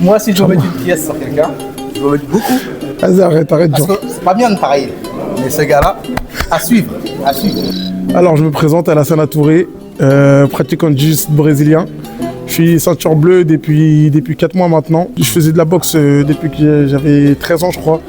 Moi, si je veux mettre une pièce sur quelqu'un, je veux mettre beaucoup. Vas-y, arrête, Parce Jean. que c'est pas bien de pareil. Mais ce gars-là, à suivre, à suivre. Alors, je me présente, Alassane Touré, pratiquant de jiu-jitsu brésilien. Je suis ceinture bleue depuis 4 mois maintenant. Je faisais de la boxe depuis que j'avais 13 ans, je crois.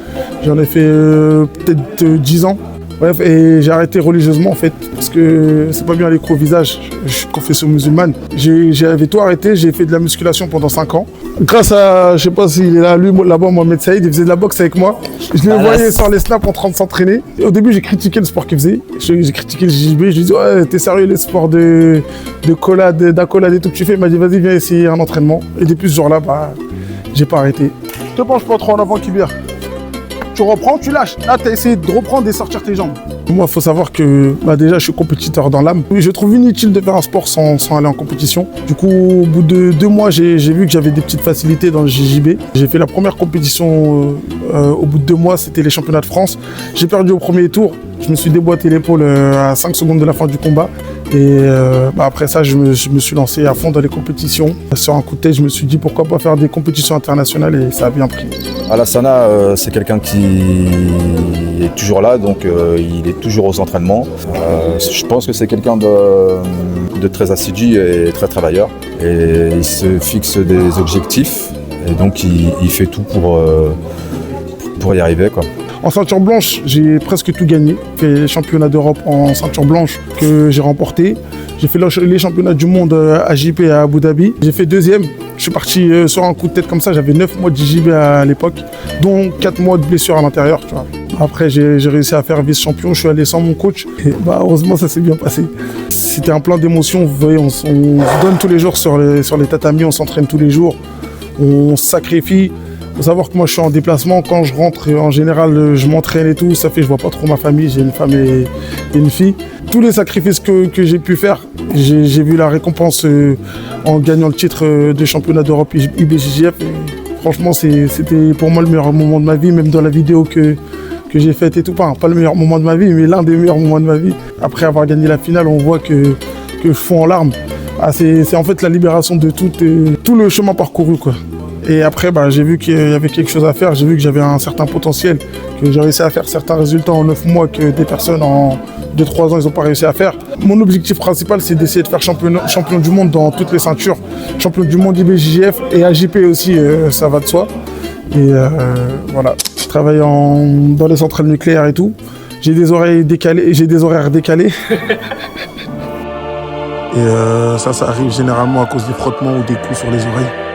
J'en ai fait peut-être 10 ans. Bref, et j'ai arrêté religieusement en fait, parce que c'est pas bien l'écrou au visage. Je suis confession musulmane. J'avais tout arrêté, j'ai fait de la musculation pendant 5 ans. Grâce à, je sais pas s'il est là, lui là-bas, Mohamed Saïd, il faisait de la boxe avec moi. Je le voyais sur les snaps en train de s'entraîner. Au début, j'ai critiqué le sport qu'il faisait. J'ai critiqué le JJB. Je lui dis, ouais, t'es sérieux, les sports d'accolade et tout que tu fais. Il m'a dit, vas-y, viens essayer un entraînement. Et depuis ce jour-là, bah, j'ai pas arrêté. Je te penche pas trop en avant, Kibir. Tu reprends, tu lâches. Là, tu as essayé de reprendre et sortir tes jambes. Moi, il faut savoir que déjà, je suis compétiteur dans l'âme. Je trouve inutile de faire un sport sans aller en compétition. Du coup, au bout de 2 mois, j'ai vu que j'avais des petites facilités dans le JJB. J'ai fait la première compétition au bout de 2 mois, c'était les championnats de France. J'ai perdu au premier tour. Je me suis déboîté l'épaule à 5 secondes de la fin du combat. Et après ça, je me suis lancé à fond dans les compétitions. Sur un coup de tête, je me suis dit pourquoi pas faire des compétitions internationales et ça a bien pris. Alassane, c'est quelqu'un qui est toujours là, donc il est toujours aux entraînements. Je pense que c'est quelqu'un de très assidu et très travailleur. Et il se fixe des objectifs et donc il fait tout pour y arriver, quoi. En ceinture blanche, j'ai presque tout gagné. J'ai fait les championnats d'Europe en ceinture blanche que j'ai remporté. J'ai fait les championnats du monde à JP à Abu Dhabi. J'ai fait 2e. Je suis parti sur un coup de tête comme ça. J'avais 9 mois de JJB à l'époque, dont 4 mois de blessure à l'intérieur. Tu vois. Après, j'ai réussi à faire vice-champion. Je suis allé sans mon coach. Et heureusement, ça s'est bien passé. C'était un plein d'émotions. Vous voyez, on se donne tous les jours sur les tatamis. On s'entraîne tous les jours. On se sacrifie. Il faut savoir que moi je suis en déplacement, quand je rentre en général je m'entraîne et tout, ça fait que je vois pas trop ma famille, j'ai une femme et une fille. Tous les sacrifices que j'ai pu faire, j'ai vu la récompense en gagnant le titre de championnat d'Europe IBJJF. Franchement c'était pour moi le meilleur moment de ma vie, même dans la vidéo que j'ai faite et tout, pas le meilleur moment de ma vie, mais l'un des meilleurs moments de ma vie. Après avoir gagné la finale, on voit que je fonds en larmes. C'est en fait la libération de tout le chemin parcouru, quoi. Et après, j'ai vu qu'il y avait quelque chose à faire, j'ai vu que j'avais un certain potentiel, que j'ai réussi à faire certains résultats en 9 mois que des personnes en 2-3 ans, ils n'ont pas réussi à faire. Mon objectif principal, c'est d'essayer de faire champion du monde dans toutes les ceintures. Champion du monde IBJJF et AJP aussi, ça va de soi. Et voilà, je travaille dans les centrales nucléaires et tout. J'ai des horaires décalés. Et ça arrive généralement à cause des frottements ou des coups sur les oreilles.